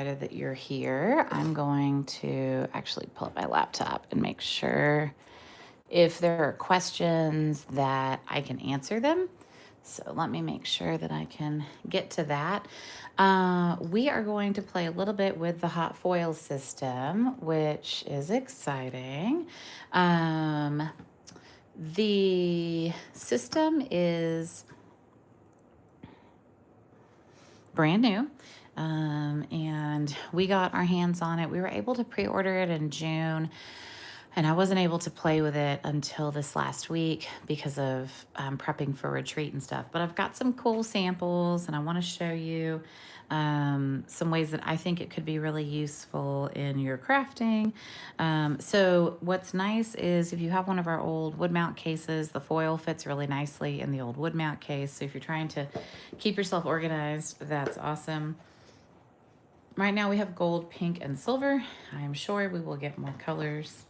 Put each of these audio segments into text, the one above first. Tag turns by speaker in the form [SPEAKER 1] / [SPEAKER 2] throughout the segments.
[SPEAKER 1] that you're here. I'm going to actually pull up my laptop and make sure if there are questions that I can answer them. So let me make sure that I can get to that. We are going to play a little bit with the hot foil system, which is exciting. The system is brand new. And we got our hands on it. We were able to pre-order it in June, and I wasn't able to play with it until this last week because of prepping for retreat and stuff. But I've got some cool samples, and I want to show you some ways that I think it could be really useful in your crafting. So what's nice is if you have one of our old wood mount cases, the foil fits really nicely in the old wood mount case. So if you're trying to keep yourself organized, that's awesome. Right now we have gold, pink, and silver. I'm sure we will get more colors.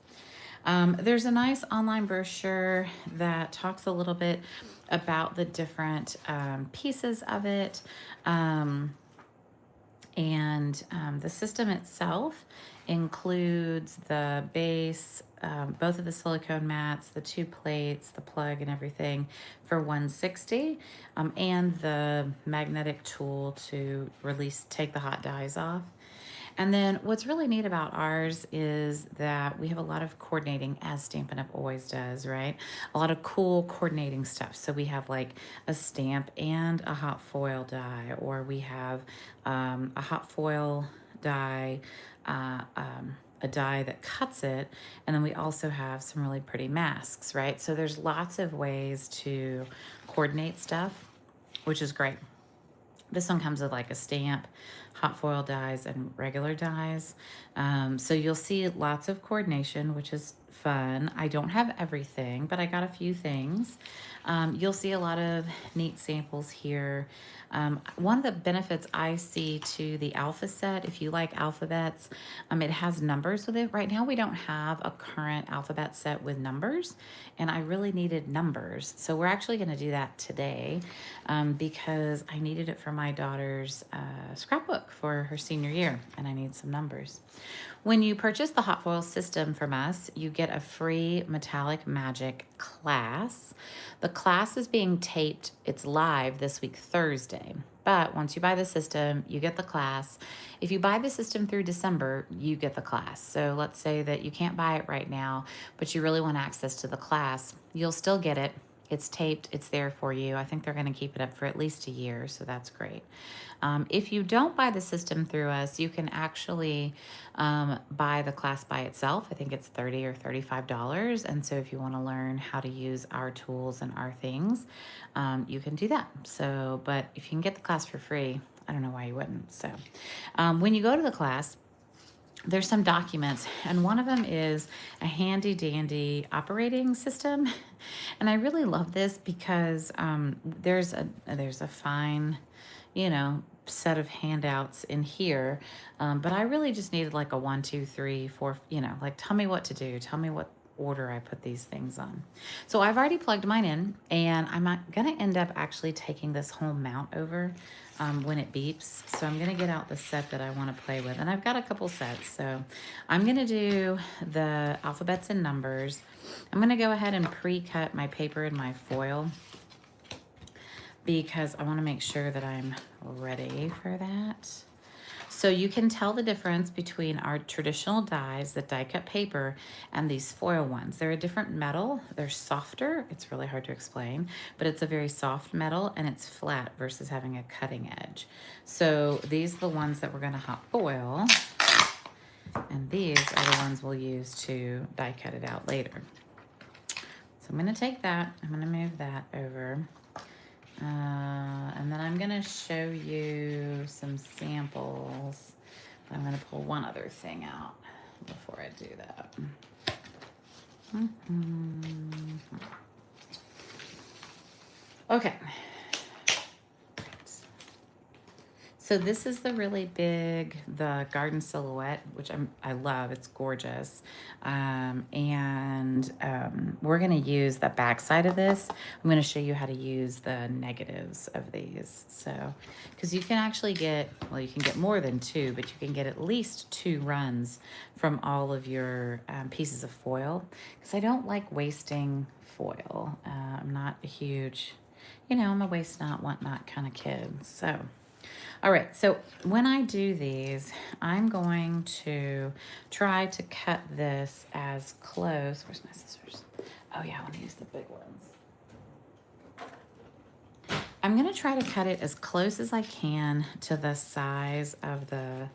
[SPEAKER 1] There's a nice online brochure that talks a little bit about the different pieces of it. The system itself includes the base, both of the silicone mats, the two plates, the plug and everything for $160, and the magnetic tool to take the hot dies off. And then what's really neat about ours is that we have a lot of coordinating, as Stampin' Up! Always does, right? A lot of cool coordinating stuff. So we have like a stamp and a hot foil die, or we have a hot foil die, a die that cuts it, and then we also have some really pretty masks, right? So there's lots of ways to coordinate stuff, which is great. This one comes with like a stamp, hot foil dies, and regular dies. So you'll see lots of coordination, which is fun. I don't have everything, but I got a few things. You'll see a lot of neat samples here. One of the benefits I see to the alpha set, if you like alphabets, it has numbers with it. Right now we don't have a current alphabet set with numbers, and I really needed numbers. So we're actually going to do that today because I needed it for my daughter's scrapbook for her senior year, and I need some numbers. When you purchase the hot foil system from us, you get a free Metallic Magic class. The class is being taped. It's live this week, Thursday. But once you buy the system, you get the class. If you buy the system through December, you get the class. So let's say that you can't buy it right now, but you really want access to the class, you'll still get it. It's taped, it's there for you. I think they're going to keep it up for at least a year, so that's great. If you don't buy the system through us, you can actually buy the class by itself. I think it's $30 or $35. And so if you want to learn how to use our tools and our things, you can do that. So, but if you can get the class for free, I don't know why you wouldn't. So when you go to the class, there's some documents, and one of them is a handy dandy operating system. And I really love this because there's a fine, set of handouts in here. But I really just needed like a 1, 2, 3, 4, like tell me what to do. Tell me what order I put these things on. So I've already plugged mine in, and I'm going to end up actually taking this whole mount over when it beeps. So I'm going to get out the set that I want to play with. And I've got a couple sets. So I'm going to do the alphabets and numbers. I'm going to go ahead and pre-cut my paper and my foil because I want to make sure that I'm ready for that. So you can tell the difference between our traditional dies, the die cut paper, and these foil ones. They're a different metal. They're softer. It's really hard to explain, but it's a very soft metal, and it's flat versus having a cutting edge. So these are the ones that we're going to hot foil, and these are the ones we'll use to die cut it out later. So I'm going to take that. I'm going to move that over. And then I'm going to show you some samples. I'm going to pull one other thing out before I do that. Okay. So this is the really big, the garden silhouette, which I love. It's gorgeous. We're gonna use the back side of this. I'm gonna show you how to use the negatives of these. So, because you can actually get, well, you can get more than two, but you can get at least two runs from all of your pieces of foil. Because I don't like wasting foil. I'm not a huge, I'm a waste not, want not kind of kid. So. All right, so when I do these, I'm going to try to cut this as close. Where's my scissors? Oh yeah, I want to use the big ones. I'm gonna try to cut it as close as I can to the size of the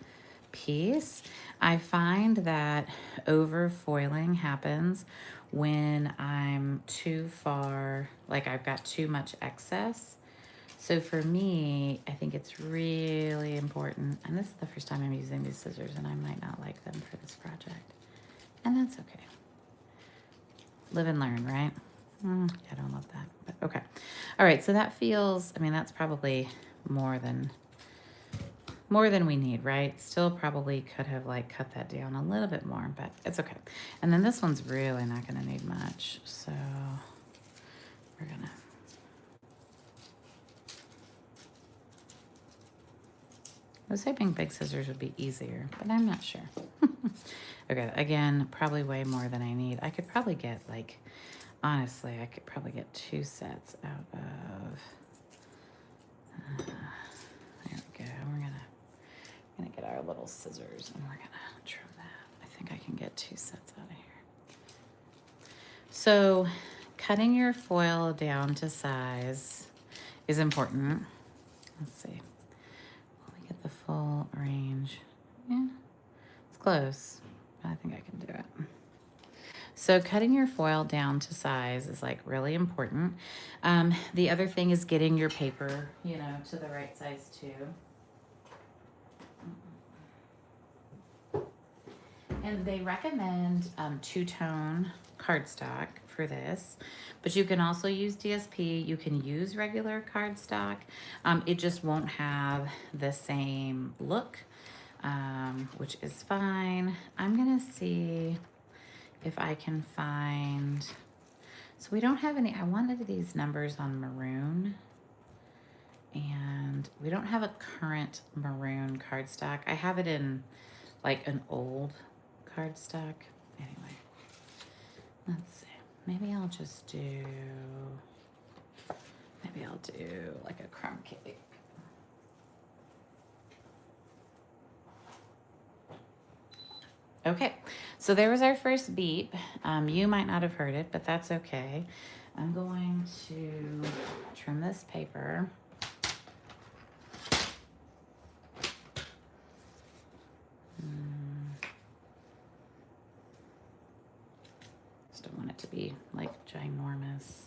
[SPEAKER 1] piece. I find that overfoiling happens when I'm too far, like I've got too much excess. So for me, I think it's really important, and this is the first time I'm using these scissors, and I might not like them for this project, and that's okay. Live and learn, right? I don't love that, but okay. All right, so that feels, I mean, that's probably more than we need, right? Still probably could have like cut that down a little bit more, but it's okay. And then this one's really not gonna need much, so we're gonna, I was hoping big scissors would be easier, but I'm not sure. Okay, again, probably way more than I need. I could probably get like, honestly, I could probably get 2 sets out of, there we go. We're gonna get our little scissors and we're gonna trim that. I think I can get 2 sets out of here. So cutting your foil down to size is important. Let's see. Get the full range. Yeah, it's close, but I think I can do it. So cutting your foil down to size is like really important. The other thing is getting your paper, to the right size too. And they recommend two-tone cardstock for this, but you can also use DSP. You can use regular cardstock. It just won't have the same look, which is fine. I'm gonna see if I can find, so we don't have any, I wanted these numbers on maroon, and we don't have a current maroon cardstock. I have it in like an old cardstock. Anyway, let's see. Maybe I'll do like a crumb cake. Okay, so there was our first beep. You might not have heard it, but that's okay. I'm going to trim this paper. Just don't want it to be like ginormous.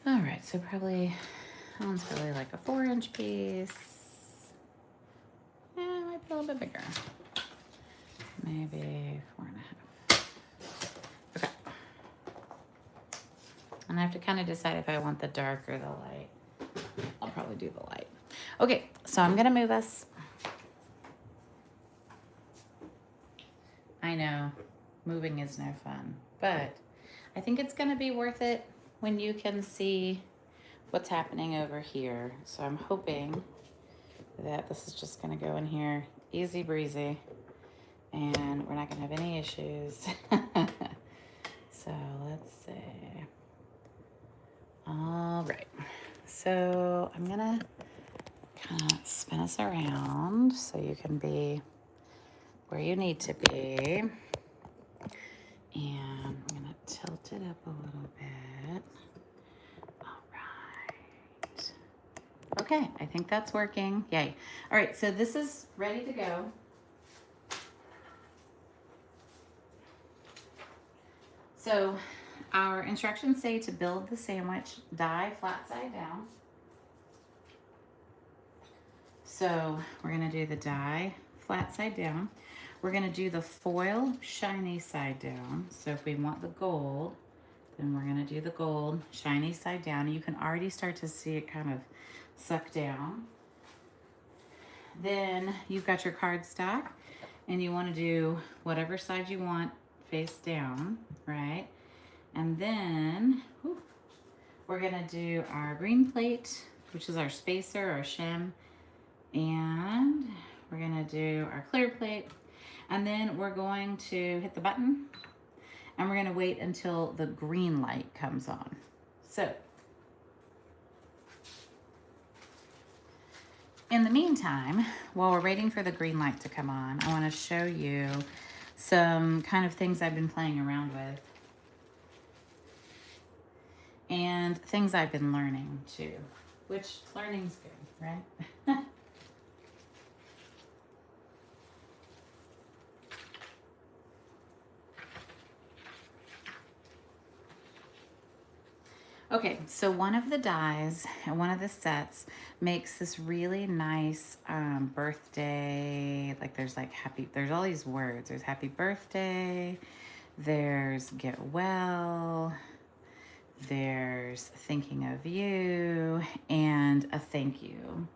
[SPEAKER 1] All right, so probably, that one's probably like a 4-inch piece. Yeah, it might be a little bit bigger. Maybe 4.5. Okay. And I have to kind of decide if I want the dark or the light. I'll probably do the light. Okay, so I'm gonna move us. I know, moving is no fun, but I think it's gonna be worth it when you can see what's happening over here. So I'm hoping that this is just gonna go in here easy breezy and we're not gonna have any issues. So let's see. All right, so I'm gonna kind of spin us around so you can be where you need to be. And I'm gonna tilt it up a little bit. All right. Okay, I think that's working. Yay. All right, so this is ready to go. So our instructions say to build the sandwich, die flat side down. So we're gonna do the die flat side down. We're gonna do the foil shiny side down. So if we want the gold, then we're gonna do the gold shiny side down. You can already start to see it kind of suck down. Then you've got your cardstock, and you want to do whatever side you want face down, right? And then we're gonna do our green plate, which is our spacer, our shim, and we're gonna do our clear plate, and then we're going to hit the button, and we're gonna wait until the green light comes on. So in the meantime, while we're waiting for the green light to come on, I want to show you some kind of things I've been playing around with and things I've been learning too, which learning's good, right? Okay, so one of the dies and one of the sets makes this really nice birthday, like there's like happy, there's all these words. There's happy birthday, there's get well, there's thinking of you, and a thank you,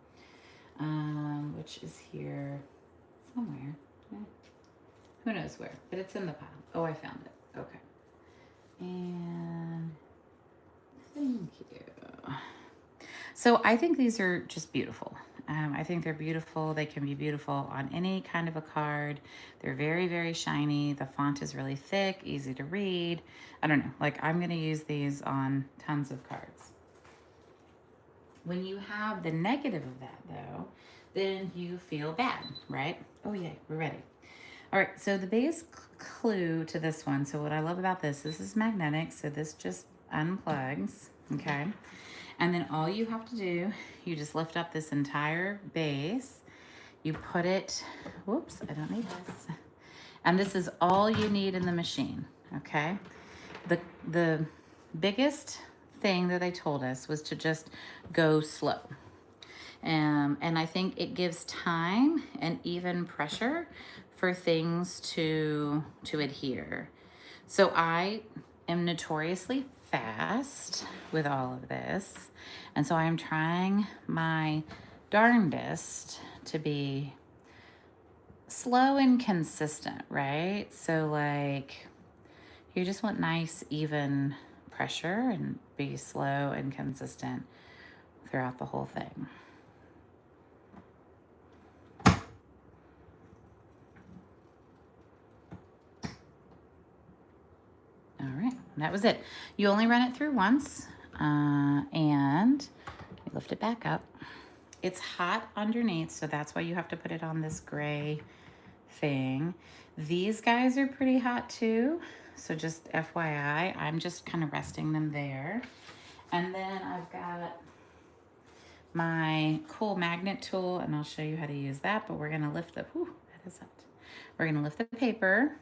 [SPEAKER 1] which is here somewhere. Who knows where, but it's in the pile. Oh, I found it. Okay. And thank you. So I think these are just beautiful. I think they're beautiful. They can be beautiful on any kind of a card. They're very, very shiny. The font is really thick, easy to read. I don't know, like I'm gonna use these on tons of cards. When you have the negative of that though, then you feel bad, right? Oh yeah, we're ready. All right, so the biggest clue to this one, so what I love about this is magnetic, so this just unplugs, okay? And then all you have to do, you just lift up this entire base, you put it, whoops, I don't need this. And this is all you need in the machine, okay? The biggest thing that they told us was to just go slow. And I think it gives time and even pressure for things to adhere. So I am notoriously fast with all of this. And so I'm trying my darndest to be slow and consistent, right? So like you just want nice, even pressure and be slow and consistent throughout the whole thing. All right, that was it. You only run it through once, and you lift it back up. It's hot underneath, so that's why you have to put it on this gray thing. These guys are pretty hot too, so just FYI, I'm just kind of resting them there. And then I've got my cool magnet tool, and I'll show you how to use that, but we're gonna lift the, whew, that is hot. We're gonna lift the paper.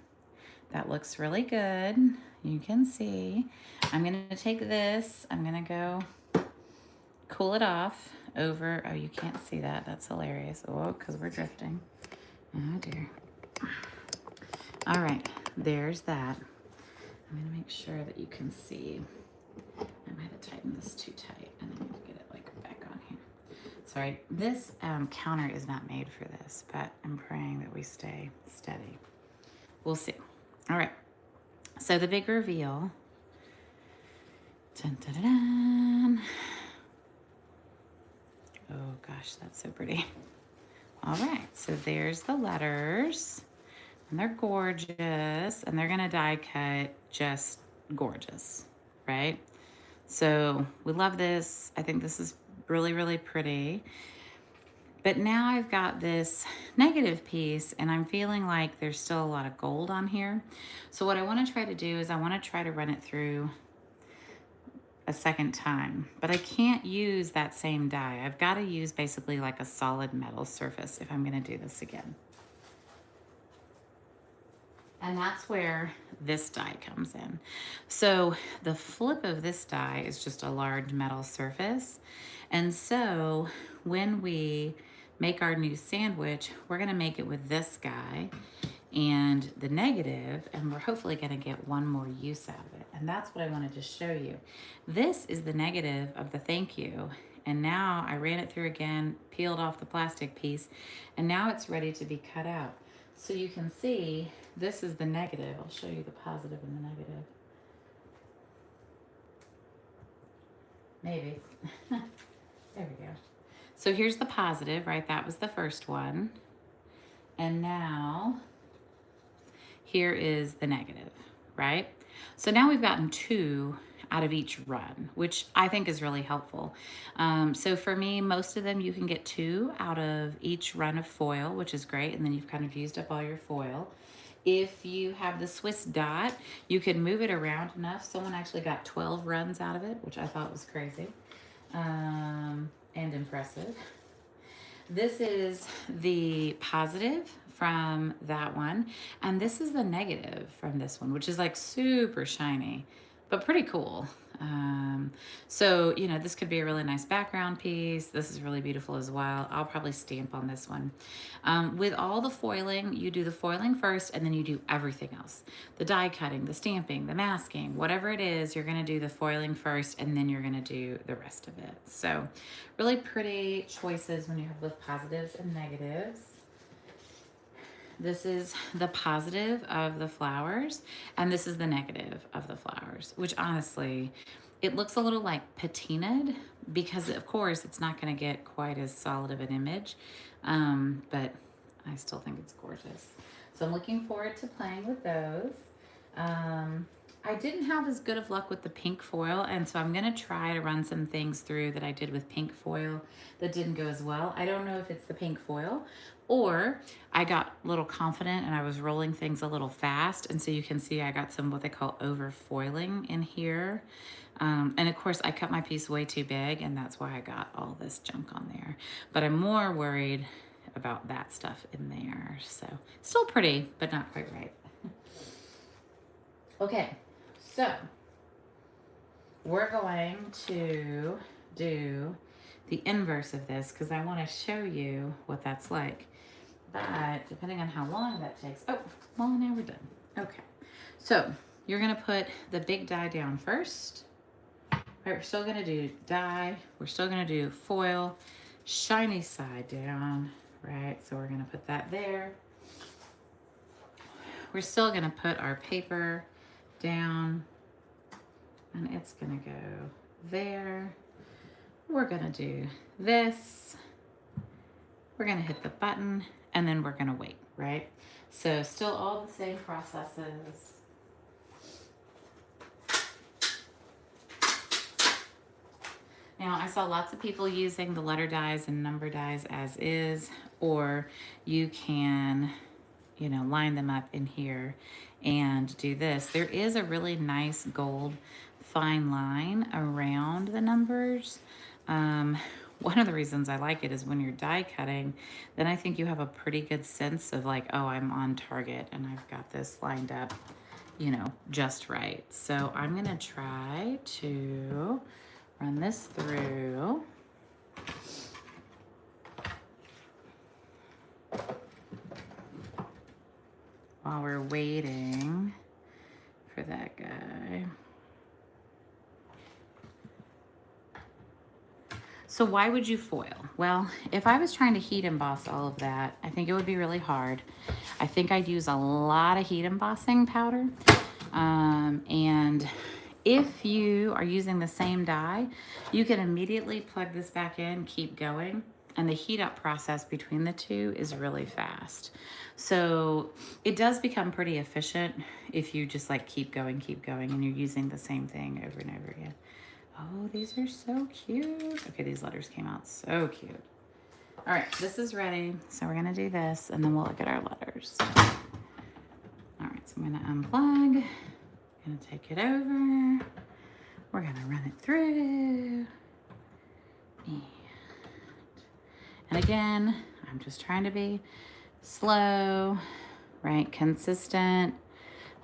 [SPEAKER 1] That looks really good. You can see. I'm gonna take this, I'm gonna go cool it off over, oh, you can't see that, that's hilarious. Oh, because we're drifting. Oh dear. All right, there's that. I'm gonna make sure that you can see. I might have tightened this too tight, and I need to get it like back on here. Sorry, this counter is not made for this, but I'm praying that we stay steady. We'll see. All right, so the big reveal. Dun, dun, dun, dun. Oh gosh, that's so pretty. All right, so there's the letters, and they're gorgeous, and they're gonna die cut just gorgeous, right? So we love this. I think this is really, really pretty. But now I've got this negative piece, and I'm feeling like there's still a lot of gold on here. So what I want to try to do is I want to try to run it through a second time, but I can't use that same die. I've got to use basically like a solid metal surface if I'm going to do this again. And that's where this die comes in. So the flip of this die is just a large metal surface. And so when we make our new sandwich, we're gonna make it with this guy and the negative, and we're hopefully gonna get one more use out of it. And that's what I wanted to show you. This is the negative of the thank you, And now I ran it through again, peeled off the plastic piece, and now it's ready to be cut out. So you can see this is the negative. I'll show you the positive and the negative. Maybe. There we go. So here's the positive, right? That was the first one. And now here is the negative, right? So now we've gotten 2 out of each run, which I think is really helpful. So for me, most of them you can get 2 out of each run of foil, which is great. And then you've kind of used up all your foil. If you have the Swiss dot, you can move it around enough. Someone actually got 12 runs out of it, which I thought was crazy and impressive. This is the positive from that one, and this is the negative from this one, which is like super shiny, but pretty cool. So, you know, this could be a really nice background piece. This is really beautiful as well. I'll probably stamp on this one. With all the foiling, you do the foiling first, and then you do everything else. The die cutting, the stamping, the masking, whatever it is, you're gonna do the foiling first, and then you're gonna do the rest of it. So really pretty choices when you have both positives and negatives. This is the positive of the flowers, and this is the negative of the flowers, which honestly, it looks a little like patinaed because of course it's not going to get quite as solid of an image, but I still think it's gorgeous. So I'm looking forward to playing with those. I didn't have as good of luck with the pink foil, and so I'm going to try to run some things through that I did with pink foil that didn't go as well. I don't know if it's the pink foil or I got a little confident and I was rolling things a little fast, and so you can see I got some what they call over foiling in here. And of course I cut my piece way too big, and that's why I got all this junk on there. But I'm more worried about that stuff in there. So still pretty, but not quite right. Okay, so we're going to do the inverse of this because I want to show you what that's like. But depending on how long that takes, oh, well, now we're done. Okay, so you're gonna put the big die down first. All right, we're still gonna do die. We're still gonna do foil, shiny side down, right? So we're gonna put that there. We're still gonna put our paper down, and it's gonna go there. We're gonna do this. We're gonna hit the button, and then we're gonna wait, right? So still all the same processes. Now, I saw lots of people using the letter dies and number dies as is, or you can, you know, line them up in here and do this. There is a really nice gold fine line around the numbers. One of the reasons I like it is when you're die cutting, then I think you have a pretty good sense of like, oh, I'm on target and I've got this lined up, you know, just right. So I'm gonna try to run this through. While we're waiting for that guy. So why would you foil? Well, if I was trying to heat emboss all of that, I think it would be really hard. I think I'd use a lot of heat embossing powder. And if you are using the same die, you can immediately plug this back in, keep going, and the heat up process between the two is really fast. So it does become pretty efficient if you just like keep going, and you're using the same thing over and over again. Oh, these are so cute. Okay, these letters came out so cute. All right, this is ready. So we're gonna do this and then we'll look at our letters. All right, so I'm gonna unplug, gonna take it over. We're gonna run it through. And again, I'm just trying to be slow, right? Consistent,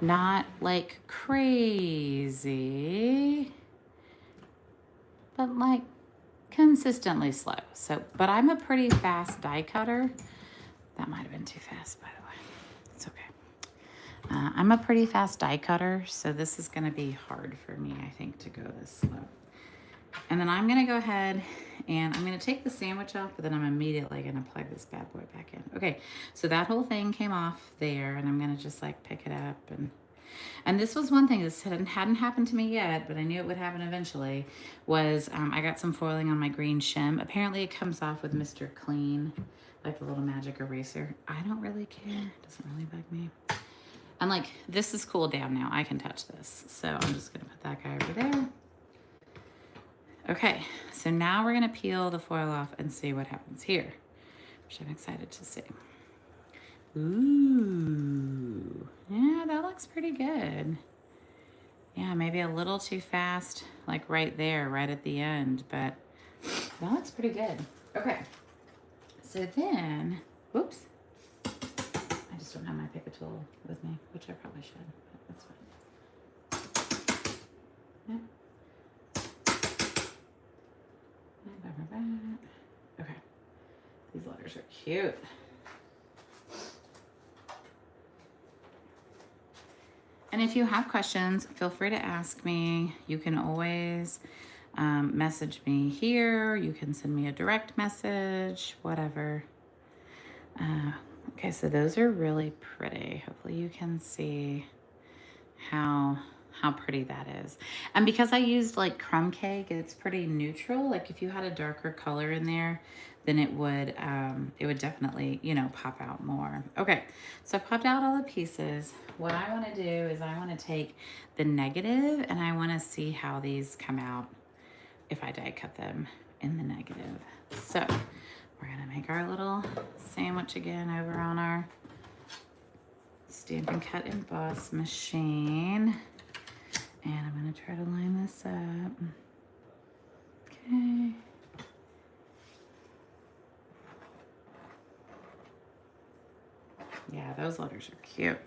[SPEAKER 1] not like crazy, but like consistently slow. So, but I'm a pretty fast die cutter. That might have been too fast, by the way. It's okay. I'm a pretty fast die cutter, so this is gonna be hard for me, I think, to go this slow. And then I'm gonna go ahead And I'm going to take the sandwich off, but then I'm immediately going to plug this bad boy back in. Okay, so that whole thing came off there, and I'm going to just like pick it up. And this was one thing that hadn't happened to me yet, but I knew it would happen eventually, was I got some foiling on my green shim. Apparently it comes off with Mr. Clean, like the little magic eraser. I don't really care. It doesn't really bug me. I'm like, this is cooled down now. I can touch this. So I'm just going to put that guy over there. Okay, so now we're going to peel the foil off and see what happens here, which I'm excited to see. Ooh, yeah, that looks pretty good. Yeah, maybe a little too fast, like right there, right at the end, but that looks pretty good. Okay, so then, whoops. I just don't have my pick a tool with me, which I probably should, but that's fine. Yep. Okay, these letters are cute. And if you have questions, feel free to ask me. You can always message me here. You can send me a direct message, whatever. Okay, so those are really pretty. Hopefully you can see how pretty that is. And because I used like crumb cake, it's pretty neutral. Like if you had a darker color in there, then it would definitely, you know, pop out more. Okay, so I popped out all the pieces. What I want to do is I want to take the negative and I want to see how these come out if I die cut them in the negative. So we're gonna make our little sandwich again over on our Stampin' Cut Emboss machine. And I'm gonna try to line this up. Okay. Yeah, those letters are cute.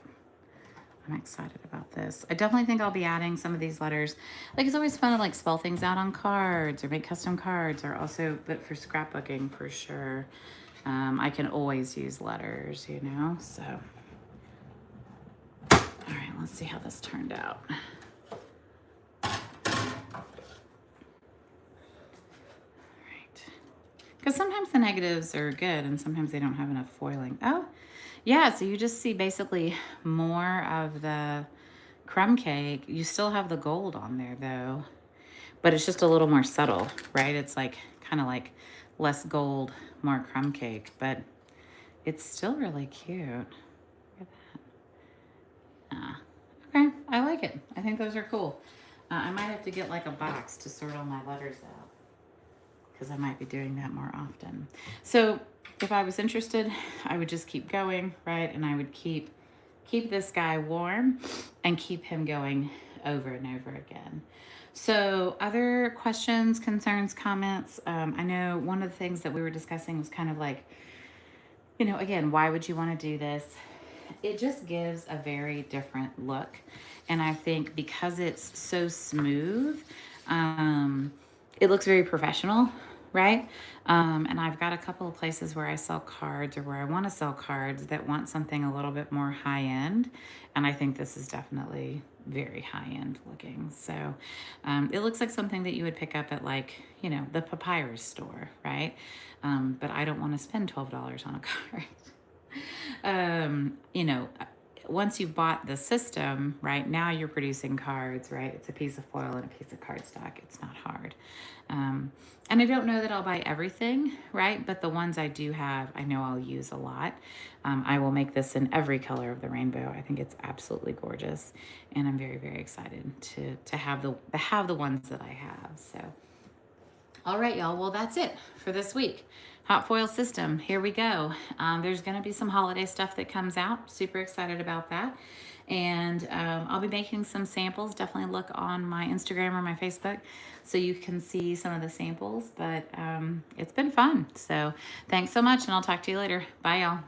[SPEAKER 1] I'm excited about this. I definitely think I'll be adding some of these letters. Like it's always fun to like spell things out on cards or make custom cards, or also, but for scrapbooking for sure. I can always use letters, you know, so. All right, let's see how this turned out. Because sometimes the negatives are good and sometimes they don't have enough foiling. Oh, yeah, so you just see basically more of the crumb cake. You still have the gold on there though, but it's just a little more subtle, right? It's like kind of like less gold, more crumb cake, but it's still really cute. Look at that. Okay, I like it. I think those are cool. I might have to get like a box to sort all my letters out, because I might be doing that more often. So if I was interested, I would just keep going, right? And I would keep this guy warm and keep him going over and over again. So other questions, concerns, comments? I know one of the things that we were discussing was kind of like, you know, again, why would you want to do this? It just gives a very different look. And I think because it's so smooth, it looks very professional, right? And I've got a couple of places where I sell cards, or where I want to sell cards, that want something a little bit more high end. And I think this is definitely very high end looking. So it looks like something that you would pick up at, like, you know, the papyrus store, right? But I don't want to spend $12 on a card. You know, once you've bought the system, right, now you're producing cards, right? It's a piece of foil and a piece of cardstock. It's not hard. And I don't know that I'll buy everything, right? But the ones I do have, I know I'll use a lot. I will make this in every color of the rainbow. I think it's absolutely gorgeous. And I'm very, very excited to have the ones that I have. So, all right, y'all. Well, that's it for this week. Hot foil system, here we go. There's gonna be some holiday stuff that comes out. Super excited about that. And I'll be making some samples. Definitely look on my Instagram or my Facebook so you can see some of the samples. But it's been fun. So thanks so much, and I'll talk to you later. Bye, y'all.